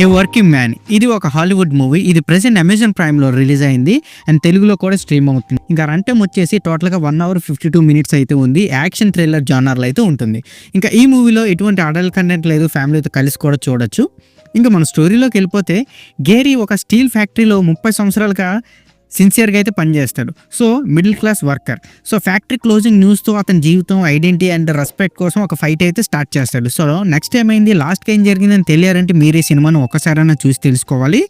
ఏ working man ఇది ఒక Hollywood movie. ఇది ప్రెసెంట్ అమెజాన్ ప్రైమ్ లో రిలీజ్ అయింది అండ్ తెలుగులో కూడా స్ట్రీమ్ అవుతుంది. ఇంకా రన్ టైం వచ్చేసి టోటల్ గా 1 hour 52 minutes అయితే ఉంది. యాక్షన్ థ్రిల్లర్ జానర్ లో అయితే ఉంటుంది. ఇంకా ఈ మూవీలో ఎటువంటి అడల్ట్ కంటెంట్ లేదు, ఫ్యామిలీతో కలిసి కూడా చూడొచ్చు. ఇంకా మన స్టోరీలోకి వెళ్ళిపోతే, గేరీ ఒక స్టీల్ ఫ్యాక్టరీలో 30 సంవత్సరాలుగా సిన్సియర్గా అయితే పనిచేస్తాడు. So middle class worker. So factory closing న్యూస్తో అతని జీవితం, ఐడెంటిటీ అండ్ రెస్పెక్ట్ కోసం ఒక ఫైట్ అయితే స్టార్ట్ చేస్తాడు. సో నెక్స్ట్ ఏమైంది, లాస్ట్కి ఏం జరిగిందని తెలియాలంటే మీరే సినిమాను ఒకసారైనా చూసి తెలుసుకోవాలి.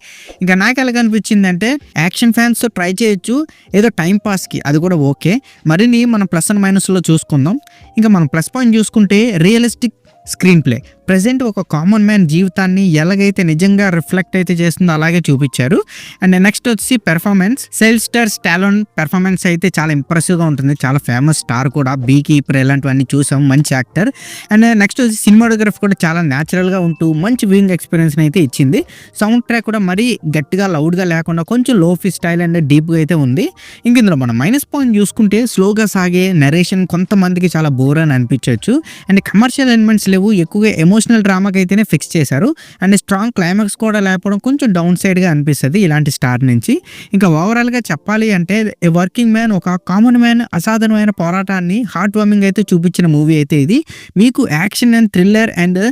ఇంకా నాకు ఎలాగ అనిపించిందంటే, యాక్షన్ ఫ్యాన్స్ ట్రై చేయొచ్చు ఏదో టైం పాస్కి, అది కూడా ఓకే. మరిన్ని మనం ప్లస్ అండ్ మైనస్లో చూసుకుందాం. ఇంకా మనం ప్లస్ పాయింట్ చూసుకుంటే రియలిస్టిక్ స్క్రీన్ ప్లే. ప్రజెంట్ ఒక కామన్ మ్యాన్ జీవితాన్ని ఎలాగైతే నిజంగా రిఫ్లెక్ట్ అయితే చేస్తుందో అలాగే చూపించారు. అండ్ నెక్స్ట్ వచ్చి పెర్ఫార్మెన్స్. సిల్వెస్టర్ స్టాలోన్ పెర్ఫార్మెన్స్ అయితే చాలా ఇంప్రెసివ్గా ఉంటుంది. చాలా ఫేమస్ స్టార్ కూడా, బీ కీపర్ ఇలాంటివన్నీ చూసాం, మంచి యాక్టర్. అండ్ నెక్స్ట్ వచ్చి సినిమాటోగ్రఫీ కూడా చాలా న్యాచురల్గా ఉంటూ మంచి వ్యూయింగ్ ఎక్స్పీరియన్స్ అయితే ఇచ్చింది. సౌండ్ ట్రాక్ కూడా మరీ గట్టిగా లౌడ్గా లేకుండా కొంచెం లోఫీ స్టైల్ అండ్ డీప్గా అయితే ఉంది. ఇంక ఇందులో మనం మైనస్ పాయింట్ చూసుకుంటే, స్లోగా సాగే నరేషన్ కొంతమందికి చాలా బోర్ అని అనిపించవచ్చు. అండ్ కమర్షియల్ ఎలిమెంట్స్ లేవు, ఎక్కువగా ఎమోషనల్ డ్రామాకి అయితేనే ఫిక్స్ చేశారు. అండ్ స్ట్రాంగ్ క్లైమాక్స్ కూడా లేకపోవడం కొంచెం డౌన్ సైడ్గా అనిపిస్తుంది ఇలాంటి స్టార్ నుంచి. ఇంకా ఓవరాల్గా చెప్పాలి అంటే, ఏ వర్కింగ్ మ్యాన్ ఒక కామన్ మ్యాన్ అసాధారణమైన పోరాటాన్ని హార్ట్ వార్మింగ్ అయితే చూపించిన మూవీ అయితే ఇది. మీకు యాక్షన్ అండ్ థ్రిల్లర్ అండ్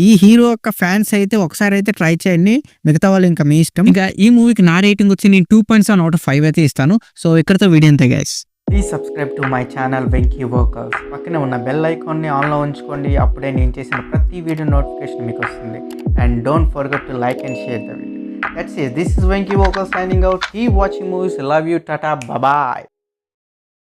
ఈ హీరో యొక్క ఫ్యాన్స్ అయితే ఒకసారి అయితే ట్రై చేయండి, మిగతా వాళ్ళు ఇంకా మీ ఇష్టం. ఇంకా ఈ మూవీకి నా రేటింగ్ వచ్చి నేను 2.7 out of 5 అయితే ఇస్తాను. సో ఇక్కడతో వీడియో అంతే guys. Please subscribe to my channel Venky workers. పక్కనే ఉన్న బెల్ ఐకాన్ని ఆన్లో ఉంచుకోండి, అప్పుడే నేను చేసిన ప్రతి వీడియో నోటిఫికేషన్ మీకు వస్తుంది. And don't forget to like and share the video. That's it. This is Venky Walker signing out. Keep watching movies. Love you. Tata. Bye bye.